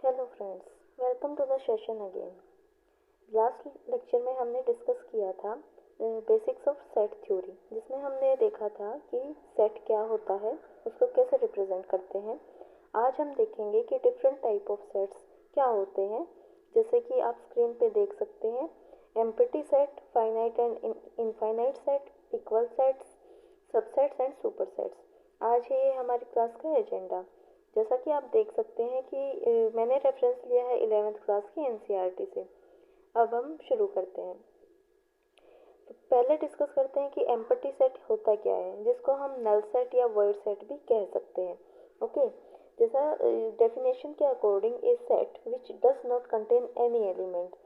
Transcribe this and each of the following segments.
Hello friends, welcome to the session again. Last lecture में हमने discuss किया था बेसिक्स ऑफ सेट थ्योरी, जिसमें हमने देखा था कि सेट क्या होता है, उसको कैसे रिप्रेजेंट करते हैं। आज हम देखेंगे कि डिफरेंट टाइप ऑफ सेट्स क्या होते हैं, जैसे कि आप स्क्रीन पे देख सकते हैं empty set, finite and infinite set, equal sets, subsets and super sets. आज है ये हमारी क्लास का एजेंडा। जैसा कि आप देख सकते हैं कि मैंने रेफरेंस लिया है 11th क्लास की एनसीईआरटी से। अब हम शुरू करते हैं। तो पहले डिस्कस करते हैं कि एम्प्टी सेट होता क्या है, जिसको हम नल सेट या वर्ड सेट भी कह सकते हैं। ओके, जैसा डेफिनेशन के according A set which does not contain any element,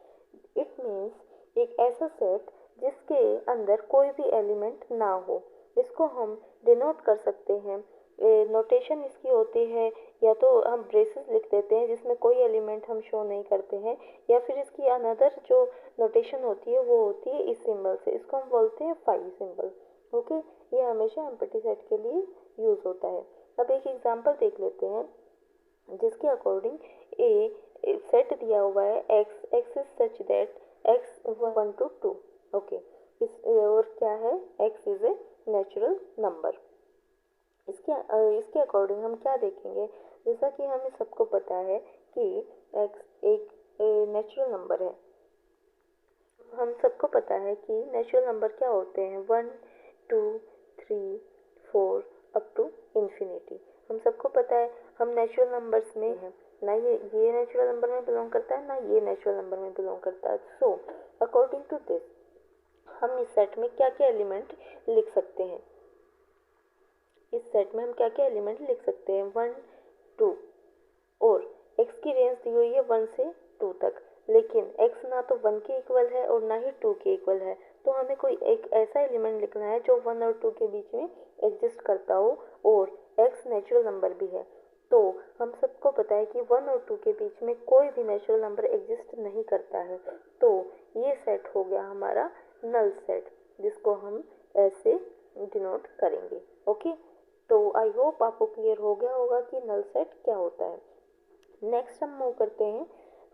it means एक ऐसा सेट जिसके अंदर कोई भी एलिमेंट ना हो। इसको हम डिनोट कर सकते हैं। नोटेशन इसकी होती है, या तो हम ब्रेसेस लिख देते हैं जिसमें कोई एलिमेंट हम शो नहीं करते हैं, या फिर इसकी अनदर जो नोटेशन होती है वो होती है इस सिंबल से, इसको हम बोलते हैं फाई सिंबल। ओके, ये हमेशा एम्प्टी सेट के लिए यूज होता है। अब एक एग्जांपल देख लेते हैं जिसके अकॉर्डिंग ए सेट दिया हुआ है x is such that x 1 to 2। Okay, इस और क्या है, x is a natural number. इसके अकॉर्डिंग हम क्या देखेंगे, जैसा कि हमें सबको पता है कि एक्स एक नेचुरल नंबर है। हम सबको पता है कि नेचुरल नंबर क्या होते हैं, 1 2 3 4 अप टू इन्फिनिटी। हम सबको पता है हम नेचुरल नंबर्स में हैं, ना ये नेचुरल नंबर में बिलोंग करता है, ना ये नेचुरल नंबर में बिलोंग करता है। सो अकॉर्डिंग टू दिस हम इस सेट में क्या क्या एलिमेंट लिख सकते हैं। इस सेट में हम क्या क्या एलिमेंट लिख सकते हैं, 1 2, और x की रेंज दी हुई है 1 से 2 तक, लेकिन x ना तो 1 के इक्वल है और ना ही 2 के इक्वल है। तो हमें कोई एक ऐसा एलिमेंट लिखना है जो 1 और 2 के बीच में एग्जिस्ट करता हो और x नेचुरल नंबर भी है। तो हम सबको पता है कि 1 और 2 के बीच में कोई भी नेचुरल नंबर एग्जिस्ट नहीं करता है। तो ये सेट हो गया हमारा नल सेट, जिसको हम ऐसे डिनोट करेंगे। ओके, तो आई होप आपको क्लियर हो गया होगा कि नल सेट क्या होता है। नेक्स्ट हम मूव करते हैं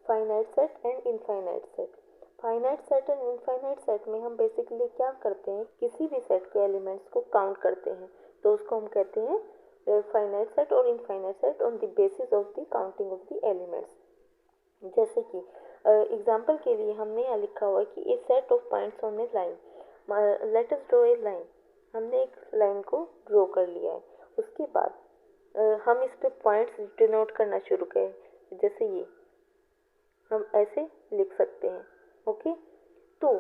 finite set and infinite set. Finite set and infinite set में हम बेसिकली क्या करते हैं, किसी भी सेट के एलिमेंट्स को काउंट करते हैं। तो उसको हम कहते हैं फाइनाइट सेट और infinite set on the basis of the counting of the elements. जैसे कि एग्जाम्पल के लिए हमने यहाँ लिखा हुआ है कि a set of points on a line, let us draw a line. हमने एक लाइन को ड्रॉ कर लिया है। उसके बाद हम इस पे पॉइंट्स डिनोट करना शुरू करें, जैसे ये हम ऐसे लिख सकते हैं। ओके, तो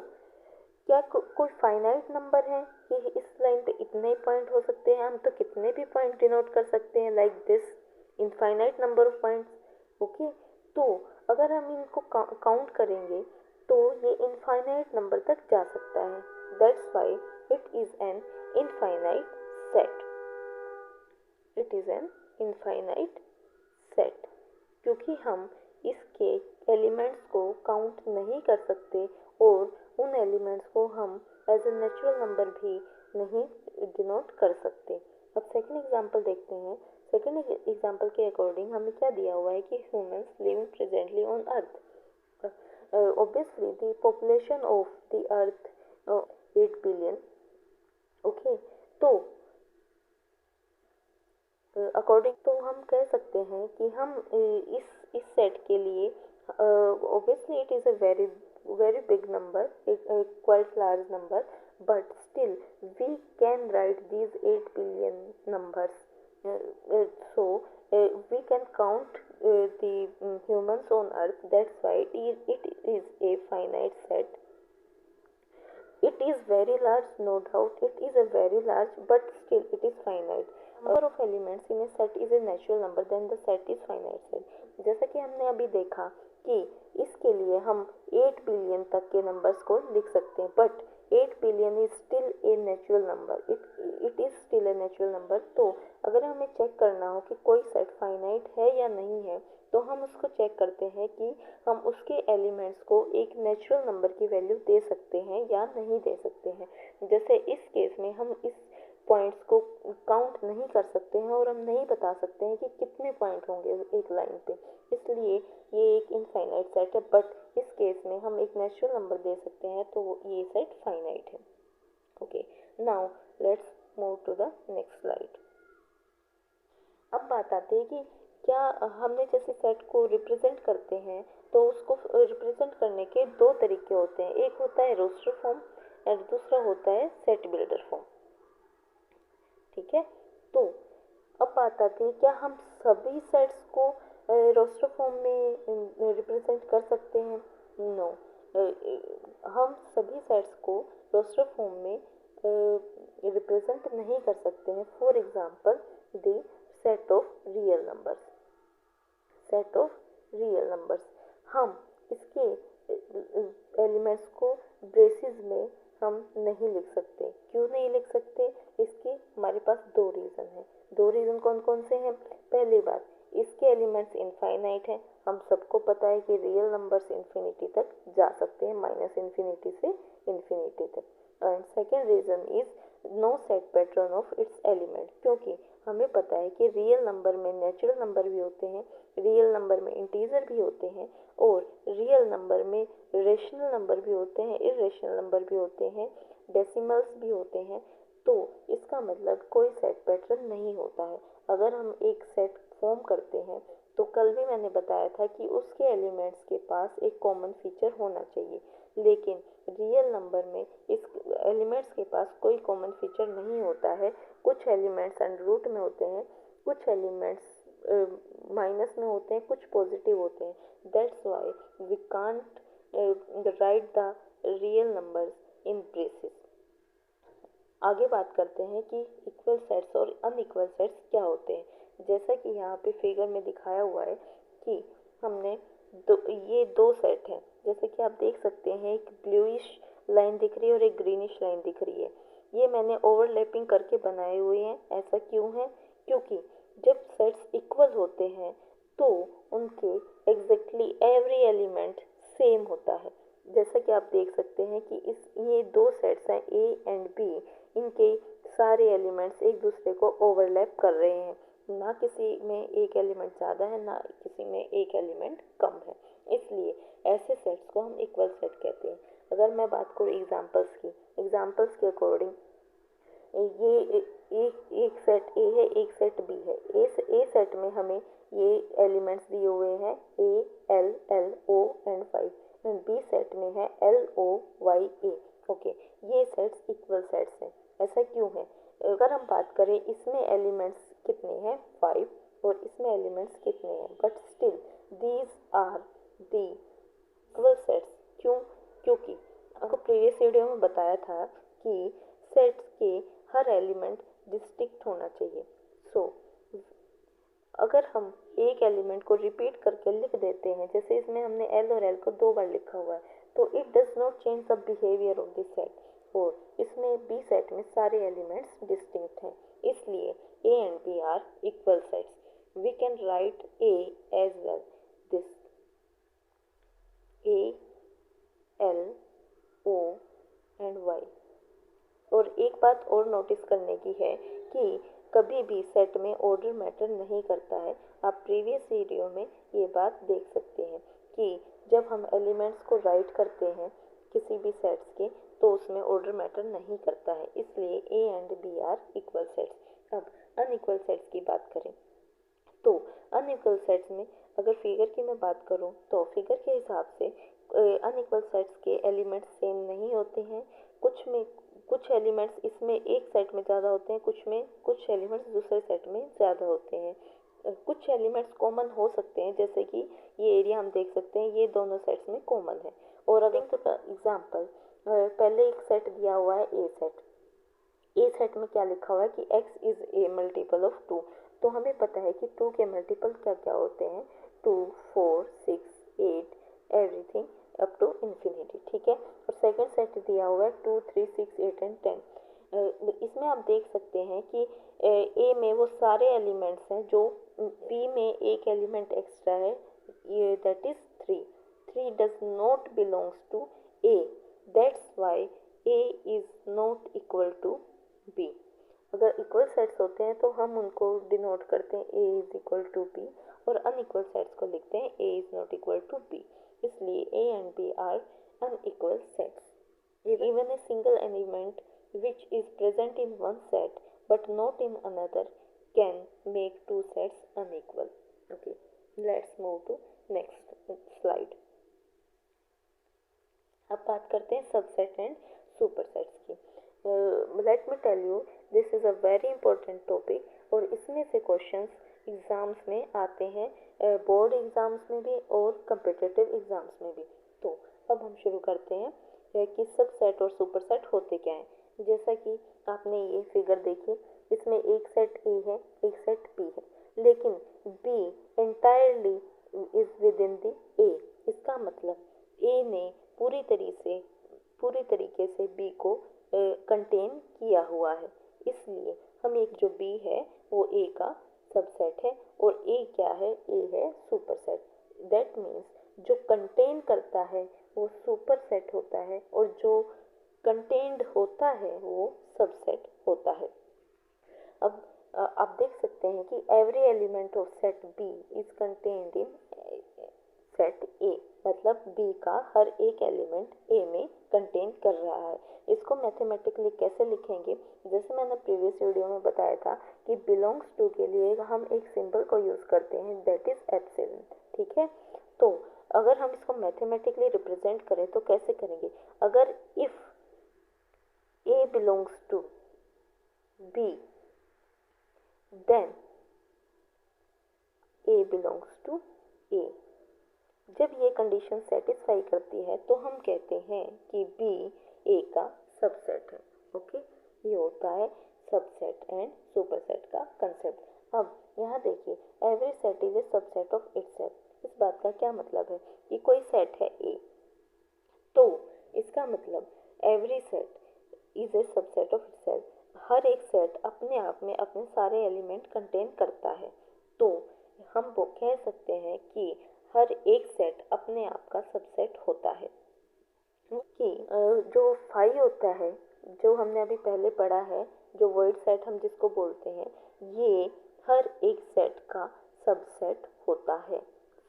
क्या कोई फाइनाइट नंबर है कि इस लाइन पे इतने ही पॉइंट हो सकते हैं, हम तो कितने भी पॉइंट डिनोट कर सकते हैं, like this infinite number of points. Okay, तो अगर हम इनको काउंट करेंगे तो ये इनफाइनाइट नंबर तक जा सकता है। That's why it is an infinite set. It is an infinite set, क्योंकि हम इसके एलिमेंट्स को काउंट नहीं कर सकते और उन एलिमेंट्स को हम एज ए नेचुरल नंबर भी नहीं डिनोट कर सकते। अब सेकंड एग्जांपल देखते हैं। सेकंड एग्जांपल के अकॉर्डिंग हमें क्या दिया हुआ है कि humans living presently on earth, obviously the population of the earth 8 billion। Okay, तो अकॉर्डिंग तो हम कह सकते हैं कि हम इस सेट के लिए obviously it is a very big number, a quite large number, but still we can write these 8 billion numbers. So we can count the humans on earth. That's why it is a finite set. It is very large, no doubt. It is a very large, but still it is finite. Number of elements in a set is a natural number, then the set is finite set. जैसा कि हमने अभी देखा कि इसके लिए हम 8 billion तक के नंबर्स को लिख सकते हैं, but 8 billion is still a natural number. It is still a natural number. तो अगर हमें चेक करना हो कि कोई सेट फाइनाइट है या नहीं है, तो हम उसको चेक करते हैं कि हम उसके एलिमेंट्स को एक नेचुरल नंबर की वैल्यू दे सकते हैं या नहीं दे सकते हैं। जैसे इस केस में हम इस पॉइंट्स को काउंट नहीं कर सकते हैं और हम नहीं बता सकते हैं कि कितने पॉइंट होंगे एक लाइन पे, इसलिए ये एक इनफाइनाइट सेट है। बट इस केस में हम एक नेचुरल नंबर दे सकते हैं, तो ये सेट फाइनाइट है। Okay, now let's move to the next slide. अब बात आती है कि क्या हमने जैसे सेट को रिप्रेजेंट करते हैं तो उसको रिप्रेजेंट करने के दो तरीके होते हैं, एक होता है रोस्टर फॉर्म और दूसरा होता है सेट बिल्डर फॉर्म। ठीक है, तो अब बात आती है क्या हम सभी सेट्स को रोस्टर फॉर्म में रिप्रेजेंट कर सकते हैं? नो, हम सभी सेट्स को रोस्टर फॉर्म में रिप्रेजेंट नहीं कर सकते हैं। For example the set of real numbers, set of real numbers, हम इसके एलिमेंट्स को ब्रेसेस में हम नहीं लिख सकते। क्यों नहीं लिख सकते? इसके हमारे पास दो रीज़न हैं। दो रीज़न कौन कौन से हैं? पहली बात, इसके एलिमेंट्स इनफाइनाइट हैं, हम सबको पता है कि रियल नंबर्स इन्फिनिटी तक जा सकते हैं, माइनस इन्फिनिटी से इन्फिनिटी तक। And second reason is no set pattern of its element, क्योंकि हमें पता है कि रियल नंबर में नेचुरल नंबर भी होते हैं, रियल नंबर में इंटीजर भी होते हैं और रियल नंबर में रेशनल नंबर भी होते हैं, इरेशनल नंबर भी होते हैं, डेसिमल्स भी होते हैं। तो इसका मतलब कोई सेट पैटर्न नहीं होता है। अगर हम एक सेट फॉर्म करते हैं तो कल भी मैंने बताया था कि उसके एलिमेंट्स के पास एक कॉमन फीचर होना चाहिए, लेकिन रियल नंबर में इस एलिमेंट्स के पास कोई कॉमन फीचर नहीं होता है। कुछ एलिमेंट्स अंडर रूट में होते हैं, कुछ एलिमेंट्स माइनस में होते हैं, कुछ पॉजिटिव होते हैं। That's why we can't write the real numbers in braces. आगे बात करते हैं कि इक्वल सेट्स और अनइक्वल सेट्स क्या होते हैं। जैसा कि यहाँ पे फिगर में दिखाया हुआ है कि हमने ये दो सेट हैं, जैसे कि आप देख सकते हैं एक ब्लूइश लाइन दिख रही है और एक ग्रीनिश लाइन दिख रही है। ये मैंने ओवरलैपिंग करके बनाए हुए हैं। ऐसा क्यों है? क्योंकि जब सेट्स इक्वल होते हैं तो उनके एग्जैक्टली एवरी एलिमेंट सेम होता है। जैसा कि आप देख सकते हैं कि ये दो सेट्स हैं ए एंड बी, इनके सारे एलिमेंट्स एक दूसरे को ओवरलैप कर रहे हैं, ना किसी में एक एलिमेंट ज़्यादा है ना किसी में एक एलिमेंट कम है, इसलिए ऐसे सेट्स को हम इक्वल सेट कहते हैं। अगर मैं बात करूँ एग्जाम्पल्स के अकॉर्डिंग, ये एक सेट ए है, एक सेट बी है। ए सेट में हमें ये एलिमेंट्स दिए हुए हैं A, L, L, O and 5, and B set में है L, O, Y, A. Okay, ये सेट्स इक्वल सेट्स हैं। ऐसा क्यों है? अगर हम बात करें इसमें एलिमेंट्स कितने हैं 5 और इसमें एलिमेंट्स कितने हैं, but still these are the equal sets. क्यों? क्योंकि आपको प्रीवियस वीडियो में बताया था कि सेट्स के हर एलिमेंट डिस्टिंक्ट होना चाहिए। सो अगर हम एक एलिमेंट को रिपीट करके लिख देते हैं, जैसे इसमें हमने एल और एल को 2 बार लिखा हुआ है, तो it does not change the behaviour of this set. और इसमें बी सेट में सारे एलिमेंट्स डिस्टिंक्ट हैं, इसलिए A and B are equal sets. We can write A as well this A, L, O and Y. और एक बात और नोटिस करने की है कि कभी भी सेट में ऑर्डर मैटर नहीं करता है। आप प्रीवियस वीडियो में ये बात देख सकते हैं कि जब हम एलिमेंट्स को राइट करते हैं किसी भी सेट्स के, तो उसमें ऑर्डर मैटर नहीं करता है, इसलिए A and B are equal sets. अब अनइक्वल सेट्स की बात करें तो अनइक्वल सेट्स में अगर फिगर की मैं बात करूं तो फिगर के हिसाब से अनइक्वल सेट्स के एलिमेंट्स सेम नहीं होते हैं। कुछ एलिमेंट्स इसमें एक सेट में ज़्यादा होते हैं, कुछ एलिमेंट्स दूसरे सेट में ज़्यादा होते हैं। कुछ एलिमेंट्स कॉमन हो सकते हैं, जैसे कि ये एरिया हम देख सकते हैं, ये दोनों सेट्स में कॉमन है। और अगर तो एग्जाम्पल, पहले एक सेट दिया हुआ है ए सेट। ए सेट में क्या लिखा हुआ है कि x is a multiple of 2, तो हमें पता है कि 2 के मल्टीपल क्या क्या होते हैं, 2, 4, 6, 8, एवरीथिंग अप टू इन्फिनिटी। ठीक है, और सेकंड सेट दिया हुआ है 2, 3, 6, 8 एंड 10। इसमें आप देख सकते हैं कि ए में वो सारे एलिमेंट्स हैं जो बी में एक एलिमेंट एक्स्ट्रा है, ये that is 3 does not belongs to A, that's why A is not equal to B. अगर इक्वल सेट्स होते हैं तो हम उनको डिनोट करते हैं A is equal to B, और अनइक्वल सेट्स को लिखते हैं A is not equal to B. इसलिए A and B are unequal sets. Even a single element which is present in one set but not in another can make two sets unequal. Okay, let's move to next slide. अब बात करते हैं subset and supersets की। Let me tell you, this is a very important topic और इसमें से questions exams में आते हैं, बोर्ड एग्ज़ाम्स में भी और कम्पिटिटिव एग्ज़ाम्स में भी। तो अब हम शुरू करते हैं कि सबसेट और सुपरसेट होते क्या हैं। जैसा कि आपने ये फिगर देखी, इसमें एक सेट ए है, एक सेट बी है, लेकिन B entirely is with in the ए। इसका मतलब ए ने पूरी तरीके से बी को कंटेन किया हुआ है। इसलिए हम एक जो बी है वो ए का सबसेट है, और ए क्या है, ए है सुपरसेट। दैट मीन्स जो कंटेन करता है वो सुपरसेट होता है, और जो कंटेन्ड होता है वो सबसेट होता है। अब आप देख सकते हैं कि every element of set B is contained in set A, मतलब बी का हर एक एलिमेंट ए में कंटेन कर रहा है। इसको मैथमेटिकली कैसे लिखेंगे, जैसे मैंने प्रीवियस वीडियो में बताया था कि बिलोंग्स टू के लिए हम एक सिंबल को यूज़ करते हैं, दैट इज एप्सिलॉन। ठीक है, तो अगर हम इसको मैथमेटिकली रिप्रेजेंट करें तो कैसे करेंगे, अगर if A belongs to B, then A belongs to A। जब ये कंडीशन सेटिस्फाई करती है तो हम कहते हैं कि B A का सबसेट है। ओके, ये होता है सबसेट एंड सुपरसेट का कंसेप्ट। अब यहाँ देखिए, every set is a subset of itself. इस बात का क्या मतलब है कि कोई सेट है A, तो इसका मतलब every set is a subset of itself. हर एक सेट अपने आप में अपने सारे एलिमेंट कंटेन करता है। तो हम वो कह सकते हैं कि हर एक सेट अपने आप का सबसेट होता है। कि जो फाई होता है, जो हमने अभी पहले पढ़ा है, जो वर्ड सेट हम जिसको बोलते हैं, ये हर एक सेट का सबसेट होता है।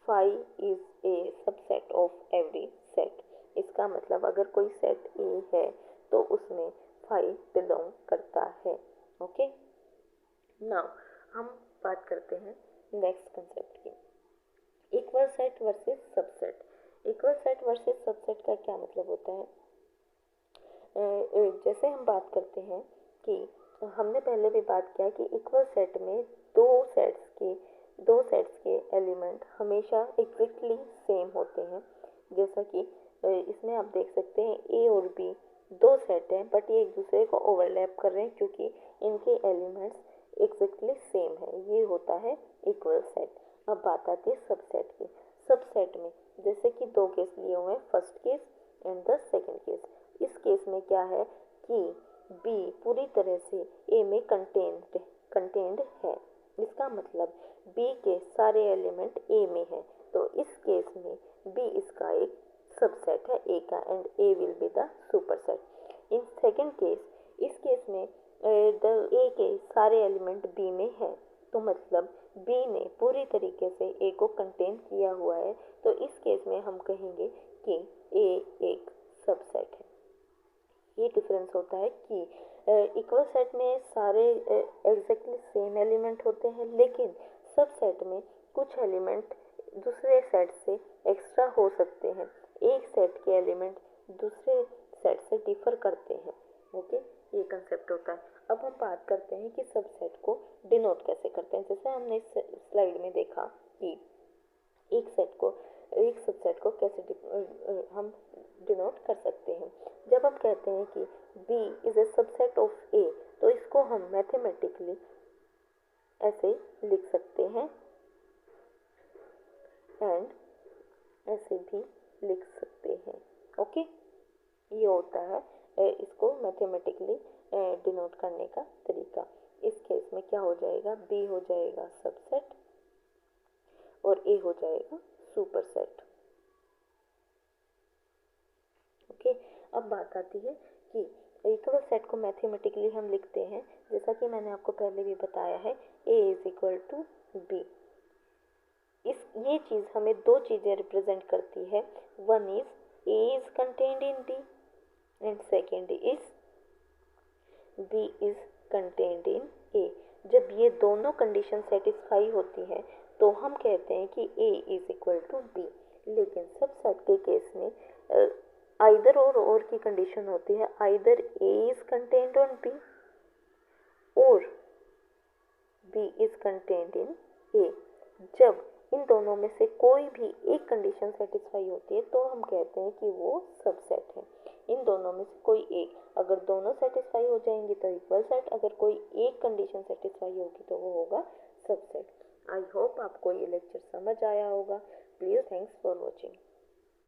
Phi is a subset of every set. इसका मतलब अगर कोई सेट ए है तो उसमें फाई बिलोंग करता है। ओके, नाउ हम बात करते हैं नेक्स्ट कंसेप्ट की, equal set versus subset. Equal set versus subset का क्या मतलब होता है, जैसे हम बात करते हैं कि हमने पहले भी बात किया कि इक्वल सेट में दो सेट्स के एलिमेंट हमेशा एग्जैक्टली सेम होते हैं। जैसा कि इसमें आप देख सकते हैं ए और बी दो सेट हैं, बट ये एक दूसरे को ओवरलैप कर रहे हैं क्योंकि इनके एलिमेंट्स एग्जैक्टली सेम है। ये होता है इक्वल सेट। अब बात आती है सबसेट की। सबसेट में जैसे कि दो केस लिए हुए हैं, first case and the second case. इस केस में क्या है कि बी पूरी तरह से ए में कंटेन्ड है। इसका मतलब बी के सारे एलिमेंट ए में हैं, तो इस केस में बी इसका एक सबसेट है ए का, and A will be the superset. In second case, इस केस में द ए के सारे एलिमेंट बी में हैं, तो मतलब बी ने पूरी तरीके से ए को कंटेन किया हुआ है, तो इस केस में हम कहेंगे कि ए एक सबसेट है। ये डिफरेंस होता है कि इक्वल सेट में सारे एग्जैक्टली सेम एलिमेंट होते हैं, लेकिन सब सेट में कुछ एलिमेंट दूसरे सेट से एक्स्ट्रा हो सकते हैं। एक सेट के एलिमेंट दूसरे सेट से डिफर करते हैं। ओके, ये कंसेप्ट होता है। अब हम बात करते हैं कि सब सेट को डिनोट कैसे करते हैं। जैसे हमने इस स्लाइड में देखा कि एक सबसेट को कैसे हम डिनोट कर सकते हैं। जब हम कहते हैं कि B is a subset of A, तो इसको हम मैथमेटिकली ऐसे लिख सकते हैं एंड ऐसे भी लिख सकते हैं। ओके, ये होता है इसको मैथमेटिकली डिनोट करने का तरीका। इस केस में क्या हो जाएगा, B हो जाएगा सबसेट और A हो जाएगा सुपरसेट। ओके, अब बात आती है कि इक्वल सेट को मैथमेटिकली हम लिखते हैं, जैसा कि मैंने आपको पहले भी बताया है, A is equal to B। ये चीज़ हमें दो चीज़ें रिप्रेजेंट करती है। One is A is contained in B and second is B is contained in A। जब ये दोनों कंडीशन सेटिस्फाई होती हैं तो हम कहते हैं कि A is equal to B। लेकिन सब सेट के केस में आइदर और की कंडीशन होती है, either A is contained on B और B is contained in A। जब इन दोनों में से कोई भी एक कंडीशन सेटिस्फाई होती है तो हम कहते हैं कि वो सबसेट है। इन दोनों में से कोई एक, अगर दोनों सेटिस्फाई हो जाएंगी तो इक्वल सेट, अगर कोई एक कंडीशन सेटिस्फाई होगी तो वो होगा सबसेट। आई होप आपको ये लेक्चर समझ आया होगा। Please thanks for watching.